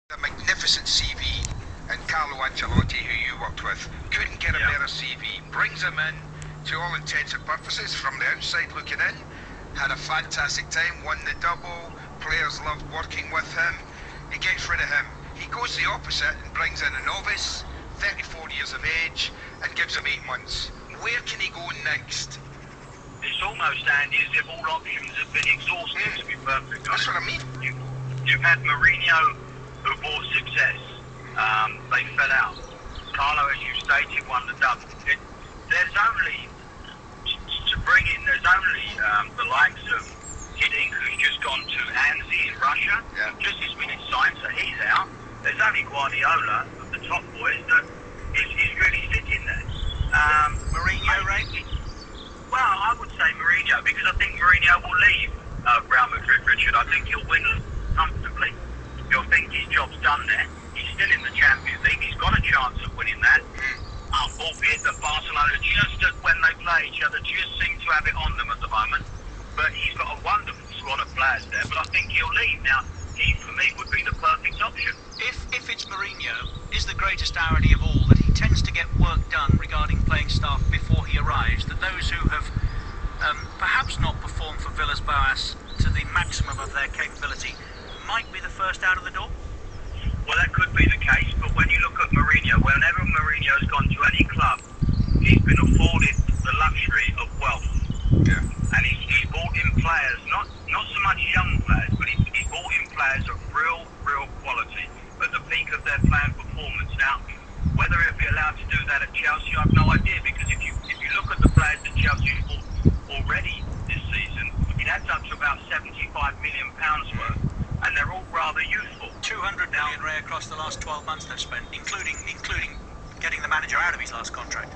A magnificent CV, and Carlo Ancelotti, who you worked with, couldn't get a better CV. Brings him in, to all intents and purposes, from the outside looking in. Had a fantastic time, won the double. Players loved working with him. He gets rid of him. He goes the opposite and brings in a novice, 34 years of age, and gives him 8 months. Where can he go next? It's almost, Andy, as if all options have been exhausted, to be perfectly honest. That's what I mean. You've had Mourinho, who brought success. They fell out. Carlo, as you stated, won the double. There's only, to bring in, there's only the likes of Hiddink, who's just gone to Anzi in Russia. Yeah. Just this minute signed, so he's out. There's only Guardiola, of the top boys, that is really sitting there. Mourinho, Ray? Well, I would say Mourinho, because I think Mourinho will leave Real Madrid, Richard. I think he'll win comfortably. He'll think his job's done there. He's still in the Champions League. He's got a chance of winning that. Albeit that Barcelona, just when they play each other, just seem to have it on them at the moment. But he's got a wonderful squad of players there. But I think he'll leave. Now, he, for me, would be the perfect option. If it's Mourinho, is the greatest irony of all that he tends to get work done regarding playing staff before he arrives, that those who have perhaps not performed for Villas-Boas to the maximum of their capability might be the first out of the door? Well, that could be the case, but when you look at Mourinho, whenever Mourinho's gone to any club, he's been afforded the luxury of wealth. Yeah. And he's brought in players, not so much young players, but he's brought in players of real quality at the peak of their playing performance. Now, whether he'll be allowed to do that at Chelsea, I've no idea, because if you look at the players that Chelsea bought already this season, it adds up to about £75 million worth, and they're all rather youthful. 200 million, Ray, across the last 12 months they've spent, including getting the manager out of his last contract.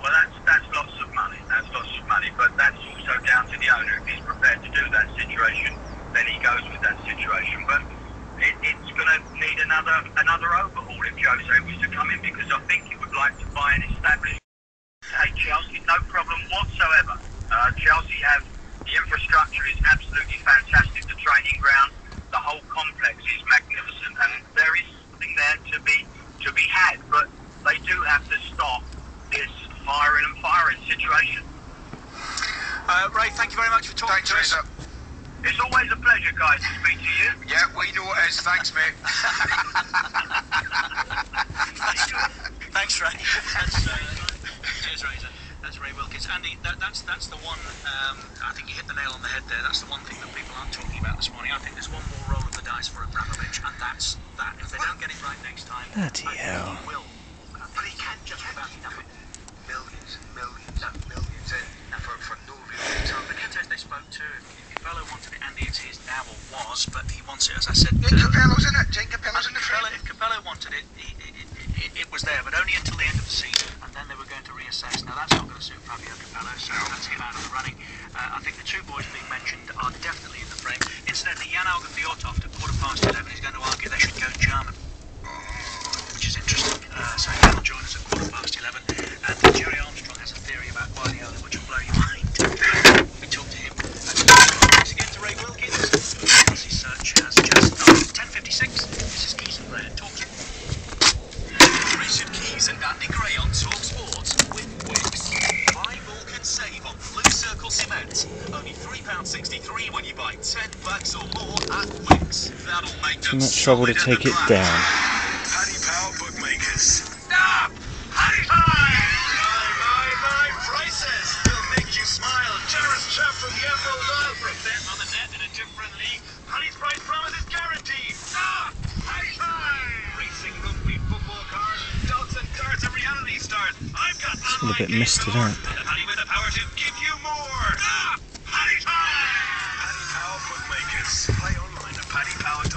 Well, that's lots of money. That's lots of money, but that's also down to the owner. If he's prepared to do that situation, then he goes with that situation. But it's going to need another overhaul if Jose was to come in, because I think he would like to buy an established. Hey, Chelsea, no problem whatsoever. Chelsea have the infrastructure is absolutely fantastic. The training ground, the whole complex is magnificent, and there is something there to be had. But they do have to stop this firing and firing situation. Ray, thank you very much for talking to us. It's always a pleasure, guys, to speak to you. Yeah, we know it is. Thanks, mate. Thanks, Ray. Cheers, Ray. That's Ray Wilkins. Andy, that's the one, I think you hit the nail on the head there. That's the one thing that people aren't talking about this morning. I think there's one more roll of the dice for Abramovich, and that's that. If they don't get it right next time, Bloody hell. He will. But he can't just about enough. Millions and millions and millions in for no real reason. Benitez they spoke to, if Capello wanted it, Andy, it's his now, or was, but he wants it, as I said. Capello's in it. Jane Capello's in the frame. If Capello wanted it, it was there, but only until the end of the season, and then they were going to reassess. Now that's not going to suit Fabio Capello, so that's him out of the running. I think the two boys being mentioned are definitely in the frame. Incidentally, Jan-Algen Fjordhoft at 11:15 is going to argue they should go German, which is interesting. So he'll join us at 11:15, and Jerry Armstrong has a theory about Guardiola which will blow your mind. We talked to him. Thanks again to Ray Wilkins. Chelsea search has just started. 10:56. This is Keys and Gray at Talk Sport. Richard Keys and Andy Gray on Talk Sport with Wix. Buy bulk and save on Blue Circle Cement. Only £3.63 when you buy 10 bags or more at Wix. That'll make Too them much trouble to take it down. Paddy Power Bookmakers. Stop! Paddy High prices will make you smile. Terrace Chef from the Emerald Isle for a bet on the net in a different league. Paddy's price promise is guaranteed. Stop! Paddy High! Racing, rugby, football, cars, dogs and darts and reality stars. I've got It's all a bit misted up. Paddy with the power to give you more. Stop! Paddy High! Paddy Power Bookmakers. Play online at paddypower.com.